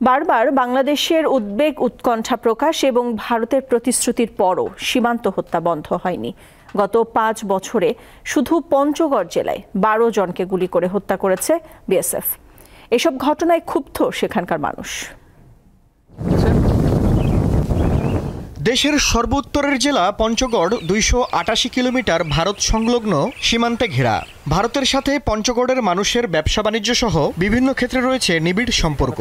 বারবার বাংলাদেশের উদ্বেগ উৎকণ্ঠা প্রকাশ এবং ভারতের প্রতিশ্রুতির পরও সীমান্ত হত্যা বন্ধ হয়নি। গত ৫ বছরে শুধু পঞ্চগড় জেলায় ১২ জনকে গুলি করে হত্যা করেছে বিএসএফ। এসব ঘটনায় ক্ষুব্ধ সেখানকার মানুষ। দেশের সর্বোত্তরের জেলা পঞ্চগড় ২৮৮ কিলোমিটার ভারত সংলগ্ন সীমান্তে ঘেরা। ভারতের সাথে পঞ্চগড়ের মানুষের ব্যবসা বাণিজ্য সহ বিভিন্ন ক্ষেত্রে রয়েছে নিবিড় সম্পর্ক।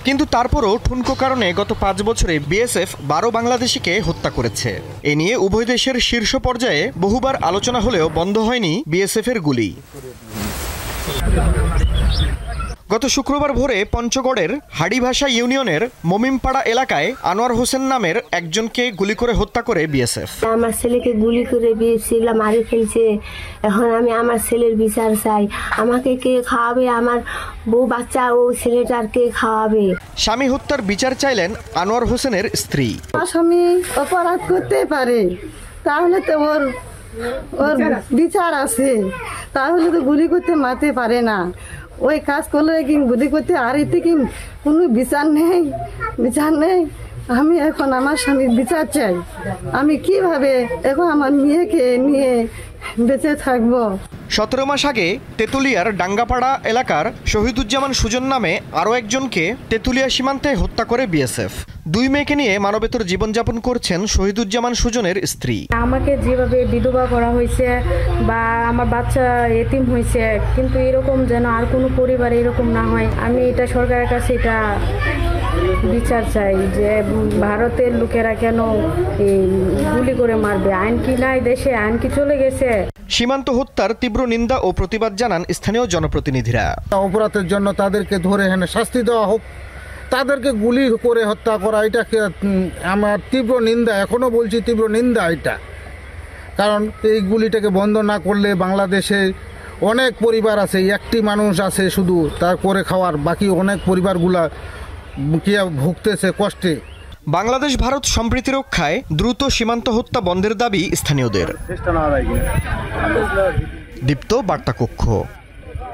কিন্তু তারপরও ঠুনকো কারণে গত ৫ বছরে বিএসএফ ১২ বাংলাদেশিকে হত্যা করেছে। এ নিয়ে উভয় দেশের শীর্ষ পর্যায়ে বহুবার আলোচনা হলেও বন্ধ হয়নি বিএসএফের গুলি। গত শুক্রবার ভোরে পঞ্চগড়ের হাড়িভাষা ইউনিয়নের মমিমপাড়া এলাকায় আনোয়ার হোসেন নামের একজনকে গুলি করে হত্যা করে বিএসএফ। আমার ছেলেকে গুলি করে বিএসএফ মারি ফেলছে। এখন আমি আমার ছেলের বিচার চাই। আমাকে কে খাওয়াবে? আমার বউ বাচ্চা ও ছেলেটার কে খাওয়াবে? স্বামী হত্যার বিচার চাইলেন আনোয়ার হোসেনের স্ত্রী। স্বামী অপরাধ করতে পারে, তাহলে তো ওর বিচার আছে, তাহলে তো গুলি করতে মারতে পারে না। ওই কাজ করলে কি গুলি করতে, আর এতে কি কোনো বিচার নেই। আমি এখন আমার স্বামীর বিচার চাই। আমি কিভাবে এখন আমার মেয়েকে নিয়ে বেঁচে থাকবো? ১৭ মাস আগে তেঁতুলিয়ার ডাঙ্গাপাড়া এলাকার শহীদুজ্জামান সুজন নামে আরও একজনকে তেঁতুলিয়া সীমান্তে হত্যা করে বিএসএফ। ২ মেয়েকে নিয়ে মানবেতর জীবনযাপন করছেন শহীদুজ্জামান সুজনের স্ত্রী। আমাকে যেভাবে বিধবা করা হয়েছে বা আমার বাচ্চা এতিম হয়েছে, কিন্তু এরকম যেন আর কোনো পরিবারে এরকম না হয়। আমি এটা সরকারের কাছে এটা বিচার চাই যে ভারতের লোকেরা কেন গুলি করে মারবে? আইন কি নাই দেশে? আইন কি চলে গেছে? সীমান্ত হত্যার তীব্র নিন্দা ও প্রতিবাদ জানান স্থানীয় জনপ্রতিনিধিরা। অপরাধের জন্য তাদেরকে ধরে এখানে শাস্তি দেওয়া হোক, তাদেরকে গুলি করে হত্যা করা এটাকে আমার তীব্র নিন্দা, এখনও বলছি তীব্র নিন্দা এটা। কারণ এই গুলিটাকে বন্ধ না করলে বাংলাদেশে অনেক পরিবার আছে, একটি মানুষ আছে শুধু তার করে খাওয়ার, বাকি অনেক পরিবারগুলা ভুগতেছে কষ্টে। বাংলাদেশ ভারত সম্প্রীতি রক্ষায় দ্রুত সীমান্ত হত্যা বন্ধের দাবি স্থানীয়দের। দীপ্ত বার্তা কক্ষ।